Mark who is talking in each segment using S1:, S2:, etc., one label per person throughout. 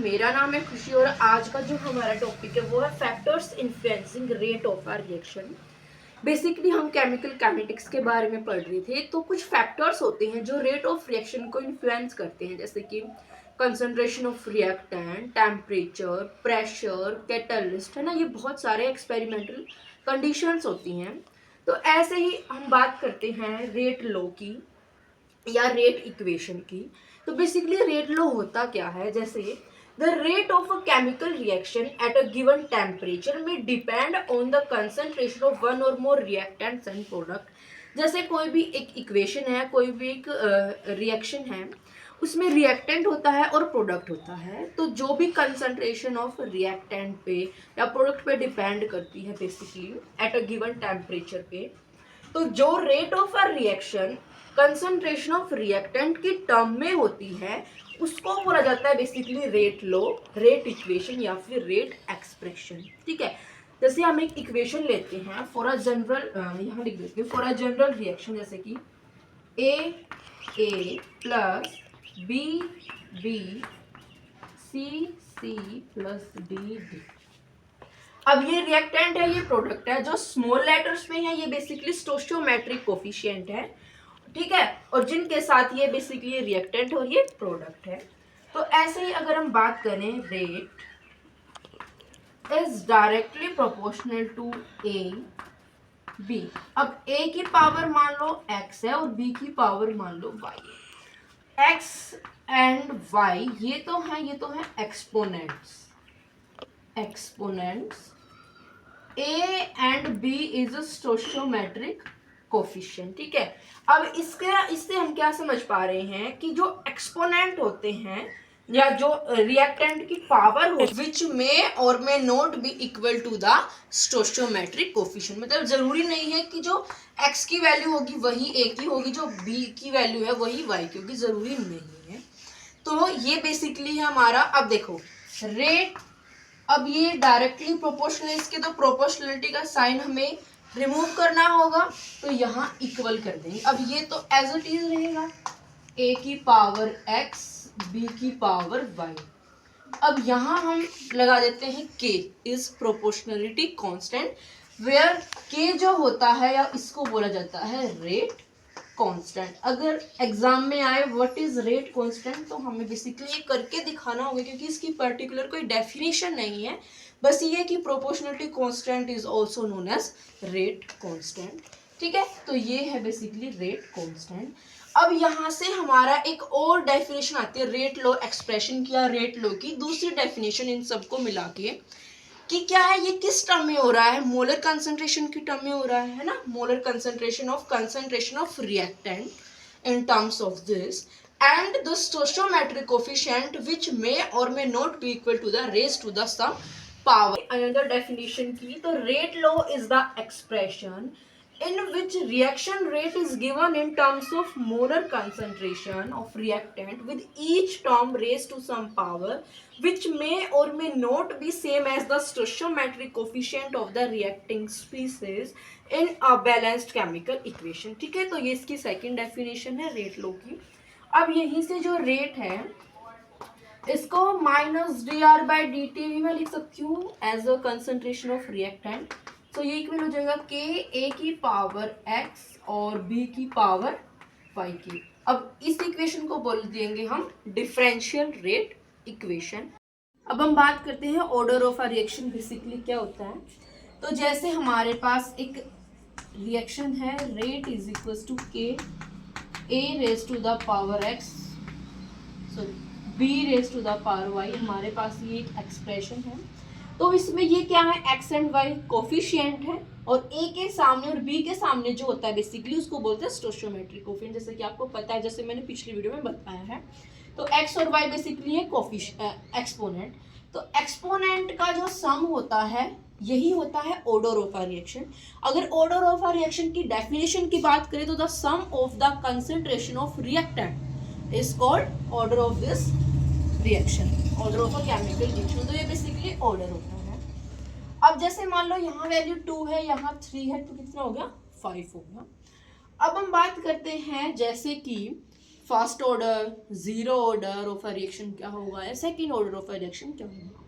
S1: मेरा नाम है खुशी और आज का जो हमारा टॉपिक है वो है factors influencing rate of a reaction. Basically हम केमिकल काइनेटिक्स के बारे में पढ़ रहे थे, तो कुछ फैक्टर्स होते हैं जो रेट ऑफ रिएक्शन को इन्फ्लुएंस करते हैं, जैसे कि concentration of reactant, temperature, pressure, catalyst, है ना। ये बहुत सारे एक्सपेरिमेंटल कंडीशंस होती हैं। तो ऐसे ही हम बात करते हैं रेट लॉ की या रेट इक्वेशन की। तो बेसिकली रेट लॉ होता क्या है, जैसे the rate of a chemical reaction at a given temperature में depend on the concentration of one और मोर रिएक्टेंट्स एंड प्रोडक्ट। जैसे कोई भी एक इक्वेशन है, कोई भी एक रिएक्शन है, उसमें रिएक्टेंट होता है और प्रोडक्ट होता है। तो जो भी कंसंट्रेशन ऑफ रिएक्टेंट पे या प्रोडक्ट पे डिपेंड करती है basically eight a given temperature पे, तो जो rate of a reaction concentration of reactant की टर्म में होती है उसको बोला जाता है basically rate law, rate equation या फिर रेट एक्सप्रेशन। ठीक है, जैसे हम एक इक्वेशन लेते हैं फॉर अ जनरल, यहाँ लिख देते हैं फॉर अ जनरल रिएक्शन, जैसे कि A plus B B C C plus D D. अब ये रिएक्टेंट है, ये प्रोडक्ट है। जो स्मॉल लेटर्स में है ये बेसिकली स्टोइचियोमेट्रिक कोफिशिएंट है, ठीक है, और जिनके साथ ये बेसिकली रिएक्टेंट और ये प्रोडक्ट है। तो ऐसे ही अगर हम बात करें, rate is directly proportional to A B. अब ए की पावर मान लो x है और b की पावर मान लो y है। x एंड y ये तो है exponents, a and b is a stoichiometric coefficient. ठीक है, अब इससे हम क्या समझ पा रहे हैं कि जो एक्सपोनेंट होते हैं या जो रिएक्टेंट की पावर हो विच में और में not be equal to the stoichiometric coefficient. मतलब जरूरी नहीं है कि जो x की वैल्यू होगी वही a की होगी, जो b की वैल्यू है वही y की होगी, जरूरी नहीं है। तो ये बेसिकली है हमारा। अब देखो रेट, अब ये डायरेक्टली प्रोपोर्शनल, इसके तो प्रोपोर्शनलिटी का साइन हमें रिमूव करना होगा, तो यहाँ इक्वल कर देंगे। अब ये तो एज इट इज रहेगा, a की पावर x b की पावर y। अब यहाँ हम लगा देते हैं k is proportionality constant, where k जो होता है या इसको बोला जाता है रेट कांस्टेंट। अगर एग्जाम में आए व्हाट इज रेट कांस्टेंट, तो हमें बेसिकली ये करके दिखाना होगा, क्योंकि इसकी पर्टिकुलर कोई डेफिनेशन नहीं है, बस ये कि proportionality constant is also known as rate constant. ठीक है, तो ये है बेसिकली रेट कांस्टेंट। अब यहाँ से हमारा एक और डेफिनेशन आती है रेट लॉ एक्सप्रेशन की या रेट लॉ की दूसरी डेफिनेशन, इन सबको मिला के कि क्या है, ये किस टर्म में हो रहा है, मोलर कंसंट्रेशन की टर्म में हो रहा है ना। Molar concentration of reactant in terms of this and the stoichiometric coefficient which may और may not be equal to the raise to the some power. Another definition की, तो rate law is the expression in which reaction rate is given in terms of molar concentration of reactant with each term raised to some power which may or may not be same as the stoichiometric coefficient of the reacting species in a balanced chemical equation। ठीक है, तो ये इसकी second definition है rate law की। अब यहीं से जो रेट है इसको minus d r by d t भी मैं लिख सकती हूँ as a concentration of reactant. तो ये इक्वल हो जाएगा k a की पावर x और b की पावर y की। अब इस इक्वेशन को बोल देंगे हम डिफरेंशियल रेट इक्वेशन। अब हम बात करते हैं order of a reaction basically क्या होता है। तो जैसे हमारे पास एक रिएक्शन है, rate is equal to k a raise to the power x sorry b raise to the power y, हमारे पास ये एक एक्सप्रेशन है। तो इसमें ये क्या है, x एंड y कोफिशिएंट है और a के सामने और b के सामने जो होता है बेसिकली उसको बोलते हैं स्टोइचियोमेट्रिक कोफिशिएंट, जैसे कि आपको पता है, जैसे मैंने पिछली वीडियो में बताया है। तो x और y बेसिकली है एक्सपोनेंट। तो एक्सपोनेंट का जो सम होता है यही होता है ऑर्डर ऑफ अ रिएक्शन। अगर ऑर्डर ऑफ अ रिएक्शन की डेफिनेशन की बात करें तो the sum of the concentration of reactant is called order of this reaction, order of a chemical reaction. तो ये बेसिकली ऑर्डर होता है। अब जैसे मान लो यहाँ वैल्यू 2 है, यहाँ 3 है, तो कितना हो गया, 5 हो गया। अब हम बात करते हैं जैसे कि first order, zero order of a reaction क्या होगा या second order of a reaction क्या होगा।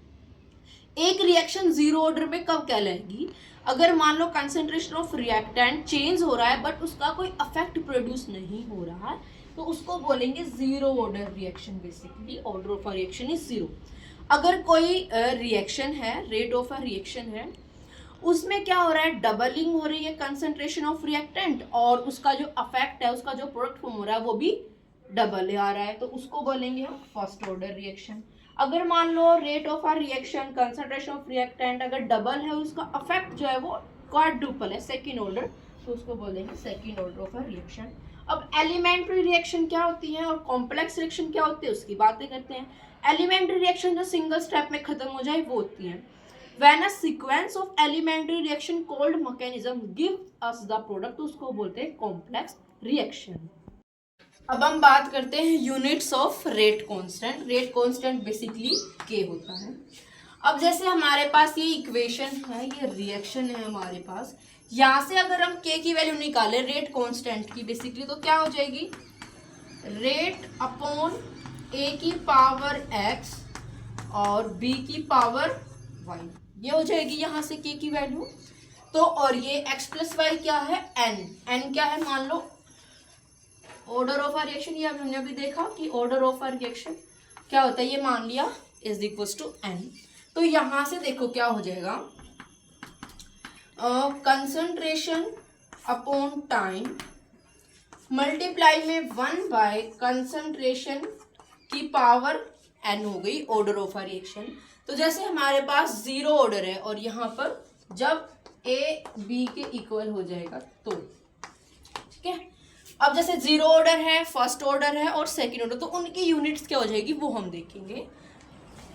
S1: एक रिएक्शन जीरो ऑर्डर में कब कहलाएगी, अगर मान low concentration of reactant change हो रहा है बट उसका कोई इफेक्ट प्रोड्यूस नहीं हो रहा है, तो उसको बोलेंगे zero order reaction. Basically order of a reaction is zero. अगर कोई रिएक्शन है, रेट ऑफ अ रिएक्शन है, उसमें क्या हो रहा है, डबलिंग हो रही है कंसेंट्रेशन ऑफ रिएक्टेंट और उसका जो इफेक्ट है, उसका जो प्रोडक्ट फॉर्म हो रहा है वो भी डबल आ रहा है, तो उसको बोलेंगे हम फर्स्ट ऑर्डर रिएक्शन। अगर मान लो rate of are reaction, concentration of reactant अगर डबल है, उसका इफेक्ट जो है वो क्वाड्रुपल है, सेकेंड ऑर्डर, तो उसको बोलेंगे second order of are reaction. अब एलिमेंट्री रिएक्शन क्या होती है और कॉम्प्लेक्स रिएक्शन क्या होती है उसकी बातें करते हैं। एलिमेंट्री रिएक्शन जो सिंगल स्टेप में खत्म हो जाए वो होती है when a sequence of elementary reaction called mechanism give us the product, तो उसको बोलते हैं कॉम्प्लेक्स रिएक्शन। अब हम बात करते हैं units of rate constant. Rate constant basically के होता है। अब जैसे हमारे पास ये इक्वेशन है, ये रिएक्शन है हमारे पास, यहाँ से अगर हम के की वैल्यू निकालें रेट कांस्टेंट की बेसिकली, तो क्या हो जाएगी, रेट अपॉन ए की पावर एक्स और बी की पावर वाई, ये हो जाएगी यहाँ से के की वैल्यू। तो और ये एक्स प्लस वाई क्या है, एन। एन क्या है, मान लो ऑर्डर ऑफ अ रिएक्शन, ये हमने अभी देखा कि ऑर्डर ऑफ अ रिएक्शन क्या होता है, ये मान लिया इज इक्वल टू एन। तो यहां से देखो क्या हो जाएगा, कंसंट्रेशन अपॉन टाइम मल्टीप्लाई में 1 बाय कंसंट्रेशन की पावर एन हो गई ऑर्डर ऑफ अ रिएक्शन। तो जैसे हमारे पास जीरो ऑर्डर है और यहाँ पर जब ए बी के इक्वल हो जाएगा तो ठीक है। अब जैसे जीरो ऑर्डर है, फर्स्ट ऑर्डर है और सेकंड ऑर्डर, तो उनकी यूनिट्स क्या हो जाएगी वो हम देखेंगे।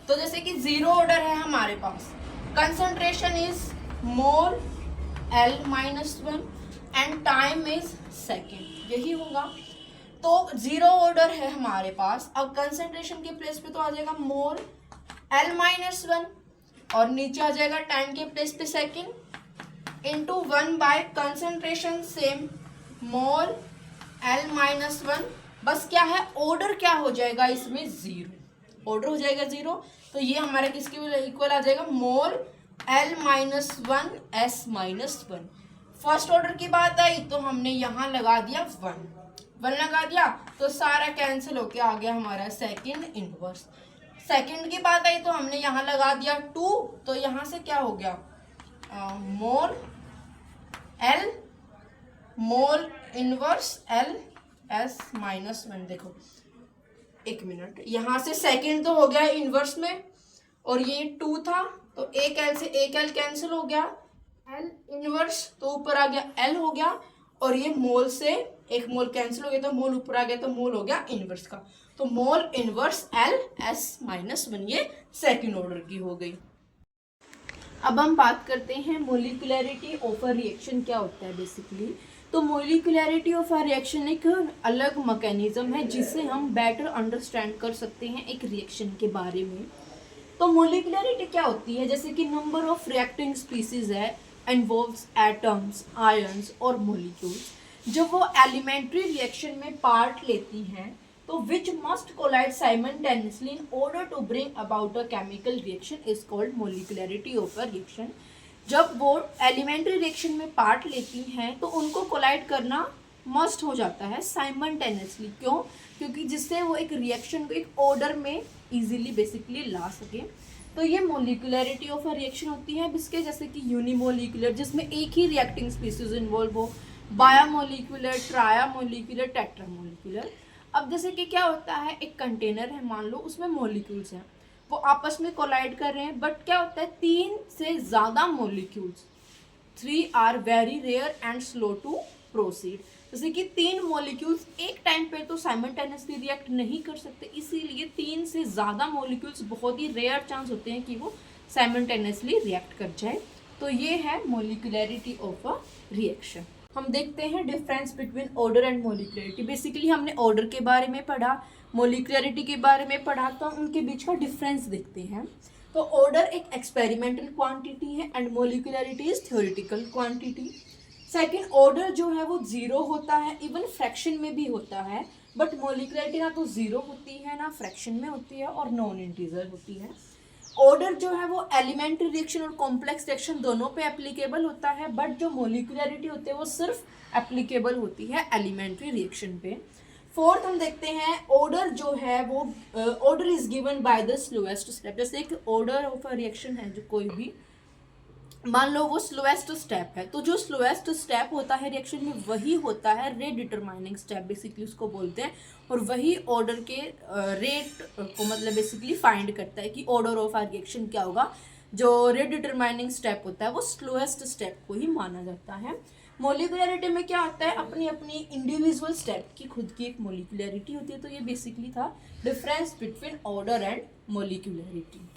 S1: तो जैसे कि जीरो ऑर्डर है हमारे पास, concentration is mole L minus one and time is second, यही होगा। तो जीरो ऑर्डर है हमारे पास, अब कंसंट्रेशन के प्लेस पे तो आ जाएगा मोल एल माइनस वन और नीचे आ जाएगा टाइम के प्लेस पे second into 1 by concentration same mole L minus one. बस क्या है, ऑर्डर क्या हो जाएगा इसमें, जीरो ऑर्डर हो जाएगा जीरो। तो ये हमारे किसके इक्वल आ जाएगा, mole L minus one S minus one. First order की बात आई तो हमने यहाँ लगा दिया वन लगा दिया, तो सारा कैंसिल होके आ गया हमारा सेकंड इनवर्स। सेकंड की बात आई तो हमने यहाँ लगा दिया 2, तो यहाँ से क्या हो गया, mole L mole inverse L S minus one. देखो एक मिनट, यहां से सेकंड तो हो गया इनवर्स में और ये 2 था, तो एक एल से एक एल कैंसिल हो गया, एल इनवर्स तो ऊपर आ गया एल हो गया, और ये मोल से एक मोल कैंसिल हो गया तो मोल ऊपर आ गया, तो मोल हो गया इनवर्स का। तो मोल inverse L S minus one, ये सेकेंड ऑर्डर की हो गई। अब हम बात करते हैं मोलिकुलरिटी ऑफ अ रिएक्शन क्या होता है बेसिकली। तो मोलिकुलरिटी ऑफ अ रिएक्शन एक अलग मैकेनिज्म है जिससे हम बेटर अंडरस्टैंड कर सकते हैं एक रिएक्शन के बारे में। तो मोलिकुलरिटी क्या होती है, जैसे कि नंबर ऑफ रिएक्टिंग स्पीसीज है, इन्वॉल्व्स एटम्स, आयंस और मॉलिक्यूल्स। जब वो एलिमेंट्री रिएक्शन में पार्ट लेती हैं तो which must collide simultaneously in order to bring about a chemical reaction is called molecularity of a reaction। जब वो एलिमेंट्री रिएक्शन में पार्ट लेती हैं तो उनको कोलाइड करना मस्ट हो जाता है साइमल्टेनियसली। क्यों? क्योंकि जिससे वो एक रिएक्शन को एक ऑर्डर में इजीली बेसिकली ला सके। तो ये मोलिकुलरिटी ऑफ अ रिएक्शन होती है जिसके जैसे कि यूनिमोलिकुलर जिसमें एक ही रिएक्टिंग स्पीसीज इन्वॉल्व हो, बायोमोलिकुलर, ट्रायामोलिकुलर, टेट्रामोलिकुलर। अब जैसे कि क्या होता है, एक कंटेनर है मान लो, उसमें मॉलिक्यूल्स हैं, वो आपस में कोलाइड कर रहे हैं, बट क्या होता है 3 से ज़्यादा molecules, 3 are very rare and slow to proceed. जैसे कि 3 मॉलिक्यूल्स एक टाइम पे तो साइमल्टेनियसली रिएक्ट नहीं कर सकते, इसीलिए 3 से ज़्यादा मॉलिक्यूल्स बहुत ही रेयर चांस होते हैं कि वो साइमल्टेनियसली रिएक्ट कर जाए। तो ये है मोलिकुलरिटी ऑफ अ रिएक्शन। हम देखते हैं difference between order and molecularity. Basically हमने ऑर्डर के बारे में पढ़ा, मोलिकुलरिटी के बारे में पढ़ा, तो उनके बीच का डिफरेंस देखते हैं। तो ऑर्डर एक एक्सपेरिमेंटल क्वांटिटी है and molecularity is theoretical quantity. Second, order जो है वो जीरो होता है, इवन फ्रैक्शन में भी होता है, बट मोलिकुलरिटी ना तो जीरो होती है, ना फ्रैक्शन में होती है, और नॉन इंटीजर होती है। ऑर्डर जो है वो एलिमेंट्री रिएक्शन और कॉम्प्लेक्स रिएक्शन दोनों पे एप्लीकेबल होता है, बट जो मोलिकुलरिटी होती है वो सिर्फ एप्लीकेबल होती है एलिमेंट्री रिएक्शन पे। फोर्थ हम देखते हैं ऑर्डर जो है वो order is given by the slowest step. जैसे एक ऑर्डर ऑफ अ रिएक्शन है, जो कोई भी मान लो वो स्लोएस्ट स्टेप है, तो जो स्लोएस्ट स्टेप होता है रिएक्शन में वही होता है रेट डिटरमाइनिंग स्टेप, बेसिकली उसको बोलते हैं, और वही ऑर्डर के रेट को मतलब बेसिकली फाइंड करता है कि ऑर्डर ऑफ आर रिएक्शन क्या होगा। जो रेट डिटरमाइनिंग स्टेप होता है वो स्लोएस्ट स्टेप को ही माना जाता है। मोलिकुलरिटी में क्या होता है, अपनी अपनी इंडिविजुअल स्टेप की खुद की एक मोलिकुलरिटी होती है। तो ये बेसिकली था difference between order and molecularity.